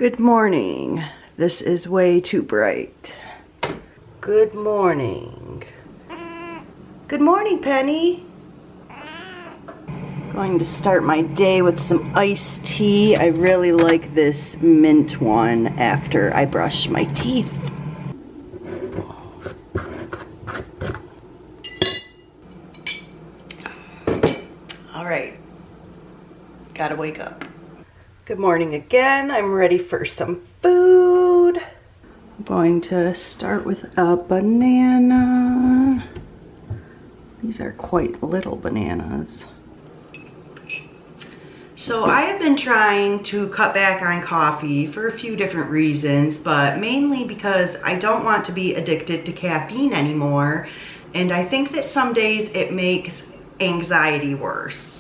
Good morning. This is way too bright. Good morning. Good morning, Penny. Going to start my day with some iced tea. I really like this mint one after I brush my teeth. All right, gotta wake up. Good morning again. I'm ready for some food. I'm going to start with a banana. These are quite little bananas. So I have been trying to cut back on coffee for a few different reasons, but mainly because I don't want to be addicted to caffeine anymore. And I think that some days it makes anxiety worse.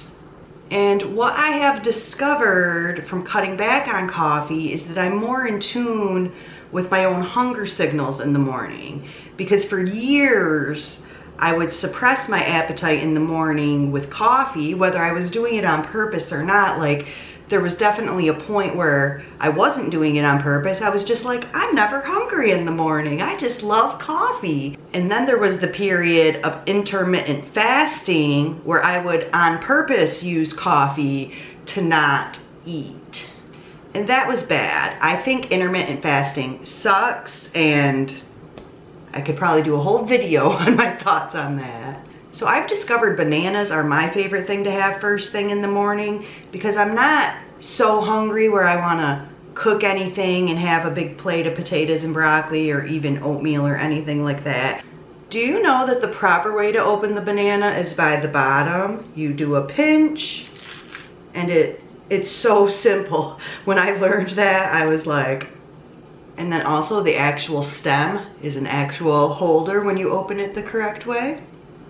And what I have discovered from cutting back on coffee is that I'm more in tune with my own hunger signals in the morning. Because for years, I would suppress my appetite in the morning with coffee, whether I was doing it on purpose or not. Like, there was definitely a point where I wasn't doing it on purpose. I was just like, I'm never hungry in the morning. I just love coffee. And then there was the period of intermittent fasting where I would on purpose use coffee to not eat. And that was bad. I think intermittent fasting sucks, and I could probably do a whole video on my thoughts on that. So I've discovered bananas are my favorite thing to have first thing in the morning because I'm not so hungry where I want to cook anything and have a big plate of potatoes and broccoli or even oatmeal or anything like that. Do you know that the proper way to open the banana is by the bottom? You do a pinch, and it's so simple. When I learned that, I was like, and then also the actual stem is an actual holder when you open it the correct way.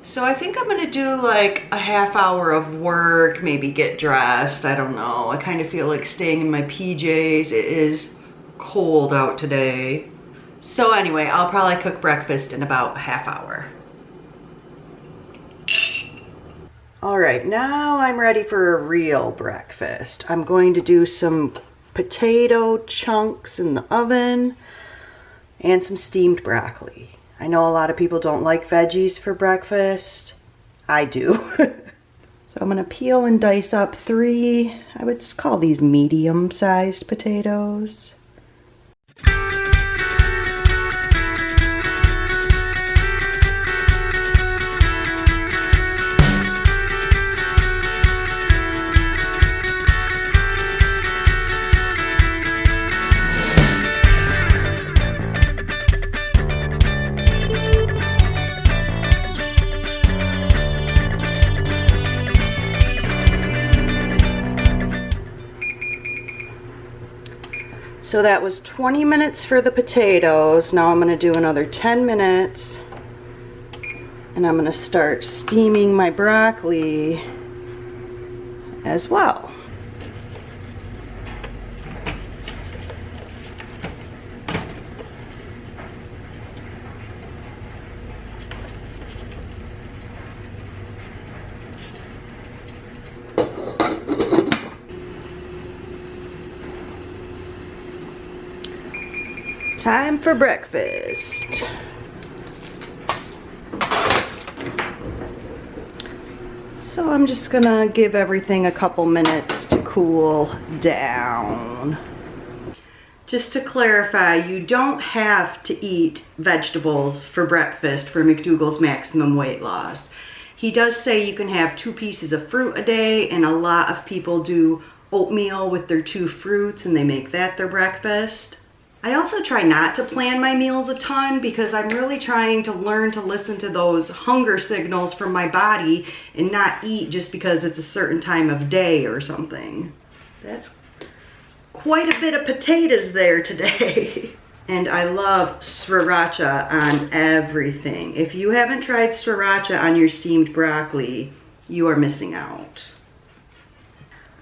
So I think I'm gonna do like a half hour of work, maybe get dressed, I don't know. I kind of feel like staying in my PJs. It is cold out today. So anyway, I'll probably cook breakfast in about a half hour. All right, now I'm ready for a real breakfast. I'm going to do some potato chunks in the oven and some steamed broccoli. I know a lot of people don't like veggies for breakfast. I do. So I'm gonna peel and dice up 3, I would call these medium-sized potatoes. So that was 20 minutes for the potatoes. Now I'm gonna do another 10 minutes and I'm gonna start steaming my broccoli as well. Time for breakfast. So I'm just gonna give everything a couple minutes to cool down. Just to clarify, you don't have to eat vegetables for breakfast for McDougall's Maximum Weight Loss. He does say you can have 2 pieces of fruit a day, and a lot of people do oatmeal with their 2 fruits and they make that their breakfast. I also try not to plan my meals a ton because I'm really trying to learn to listen to those hunger signals from my body and not eat just because it's a certain time of day or something. That's quite a bit of potatoes there today. And I love sriracha on everything. If you haven't tried sriracha on your steamed broccoli, you are missing out.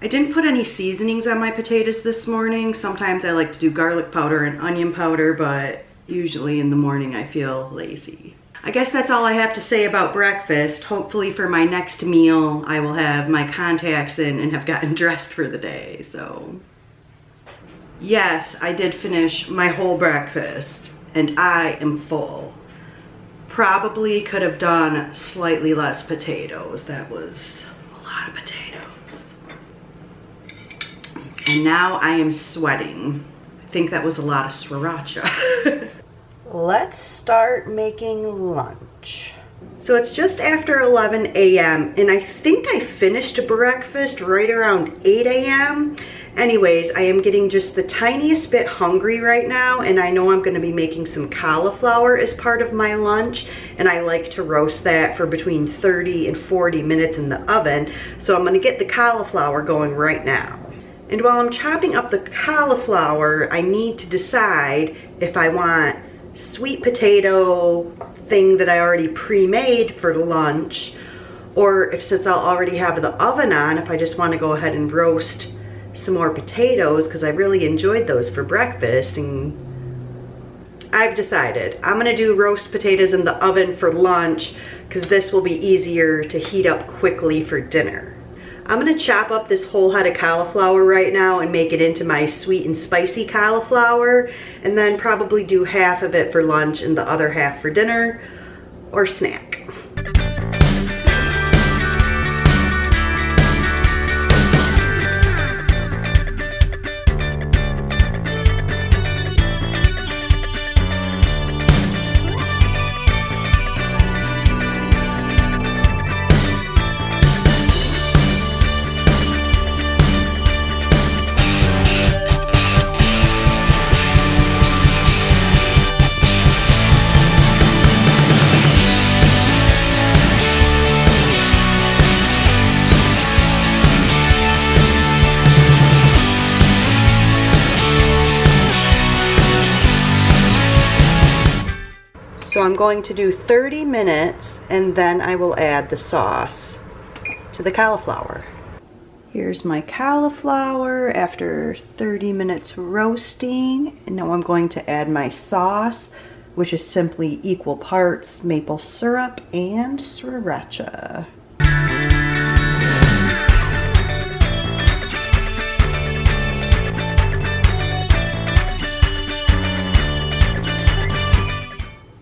I didn't put any seasonings on my potatoes this morning. Sometimes I like to do garlic powder and onion powder, but usually in the morning I feel lazy. I guess that's all I have to say about breakfast. Hopefully for my next meal, I will have my contacts in and have gotten dressed for the day, so. Yes, I did finish my whole breakfast and I am full. Probably could have done slightly less potatoes. That was a lot of potatoes. And now I am sweating. I think that was a lot of sriracha. Let's start making lunch. So it's just after 11 a.m. and I think I finished breakfast right around 8 a.m. Anyways, I am getting just the tiniest bit hungry right now, and I know I'm going to be making some cauliflower as part of my lunch, and I like to roast that for between 30 and 40 minutes in the oven. So I'm going to get the cauliflower going right now. And while I'm chopping up the cauliflower, I need to decide if I want sweet potato thing that I already pre-made for lunch, or if, since I'll already have the oven on, if I just want to go ahead and roast some more potatoes, because I really enjoyed those for breakfast. And I've decided I'm gonna do roast potatoes in the oven for lunch, because this will be easier to heat up quickly for dinner. I'm gonna chop up this whole head of cauliflower right now and make it into my sweet and spicy cauliflower, and then probably do half of it for lunch and the other half for dinner or snack. So I'm going to do 30 minutes and then I will add the sauce to the cauliflower. Here's my cauliflower after 30 minutes roasting. And now I'm going to add my sauce, which is simply equal parts maple syrup and sriracha.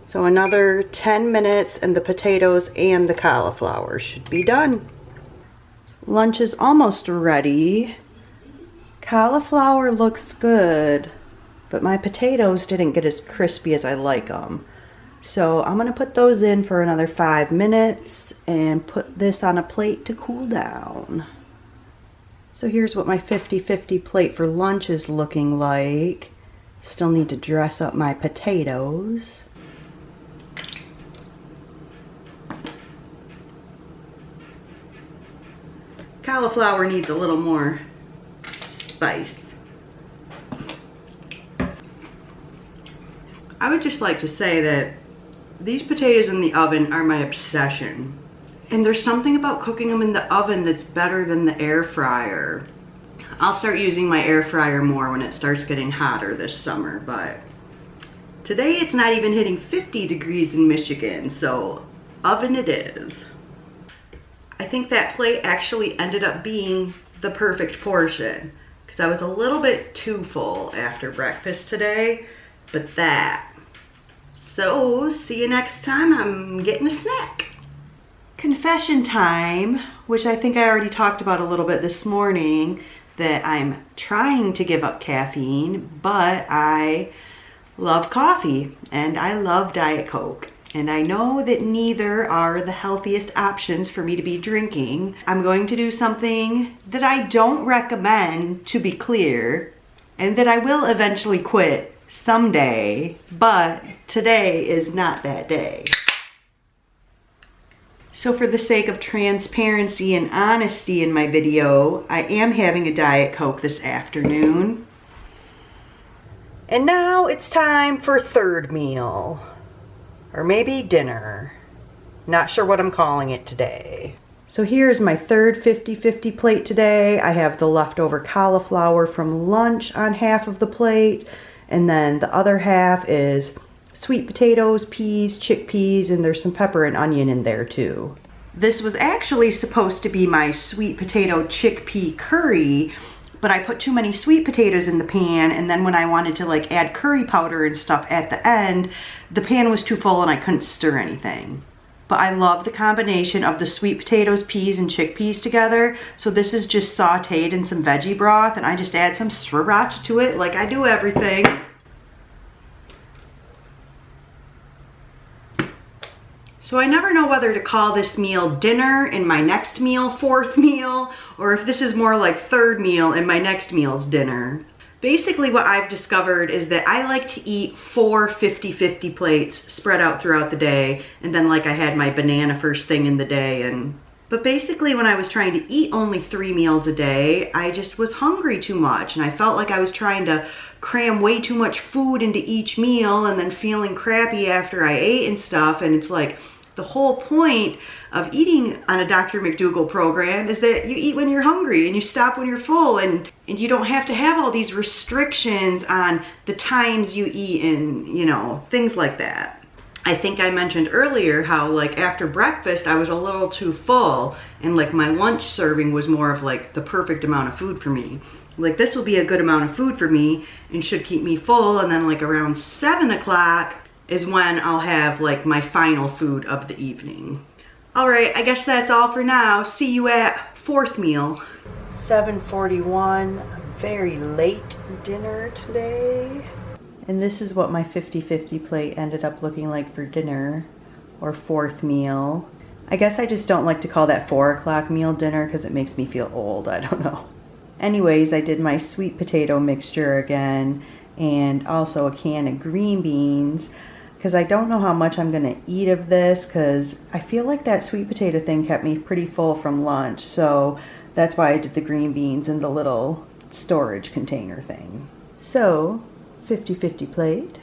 So another 10 minutes and the potatoes and the cauliflower should be done. Lunch is almost ready. Cauliflower looks good, but my potatoes didn't get as crispy as I like them. So I'm gonna put those in for another 5 minutes and put this on a plate to cool down. So here's what my 50-50 plate for lunch is looking like. Still need to dress up my potatoes. Cauliflower needs a little more spice. I would just like to say that these potatoes in the oven are my obsession. And there's something about cooking them in the oven that's better than the air fryer. I'll start using my air fryer more when it starts getting hotter this summer, but today it's not even hitting 50 degrees in Michigan, so oven it is. I think that plate actually ended up being the perfect portion, because I was a little bit too full after breakfast today, but that. So, see you next time I'm getting a snack. Confession time, which I think I already talked about a little bit this morning, that I'm trying to give up caffeine, but I love coffee and I love Diet Coke. And I know that neither are the healthiest options for me to be drinking. I'm going to do something that I don't recommend, to be clear, and that I will eventually quit someday, but today is not that day. So for the sake of transparency and honesty in my video, I am having a Diet Coke this afternoon. And now it's time for third meal. Or maybe dinner. Not sure what I'm calling it today. So here's my third 50-50 plate today. I have the leftover cauliflower from lunch on half of the plate, and then the other half is sweet potatoes, peas, chickpeas, and there's some pepper and onion in there too. This was actually supposed to be my sweet potato chickpea curry, but I put too many sweet potatoes in the pan, and then when I wanted to like add curry powder and stuff at the end, the pan was too full and I couldn't stir anything. But I love the combination of the sweet potatoes, peas, and chickpeas together. So this is just sauteed in some veggie broth, and I just add some sriracha to it like I do everything. So I never know whether to call this meal dinner and my next meal fourth meal, or if this is more like third meal and my next meal's dinner. Basically what I've discovered is that I like to eat 4 50-50 plates spread out throughout the day, and then like I had my banana first thing in the day. But basically when I was trying to eat only 3 meals a day, I just was hungry too much, and I felt like I was trying to cram way too much food into each meal and then feeling crappy after I ate and stuff. And it's like, the whole point of eating on a Dr. McDougall program is that you eat when you're hungry and you stop when you're full, and you don't have to have all these restrictions on the times you eat and, you know, things like that. I think I mentioned earlier how like after breakfast I was a little too full, and like my lunch serving was more of like the perfect amount of food for me. Like this will be a good amount of food for me and should keep me full, and then like around 7 o'clock is when I'll have like my final food of the evening. All right, I guess that's all for now. See you at fourth meal. 7:41, very late dinner today. And this is what my 50-50 plate ended up looking like for dinner, or fourth meal. I guess I just don't like to call that 4 o'clock meal dinner because it makes me feel old, I don't know. Anyways, I did my sweet potato mixture again, and also a can of green beans, because I don't know how much I'm gonna eat of this, because I feel like that sweet potato thing kept me pretty full from lunch, so that's why I did the green beans in the little storage container thing. So, 50-50 plate.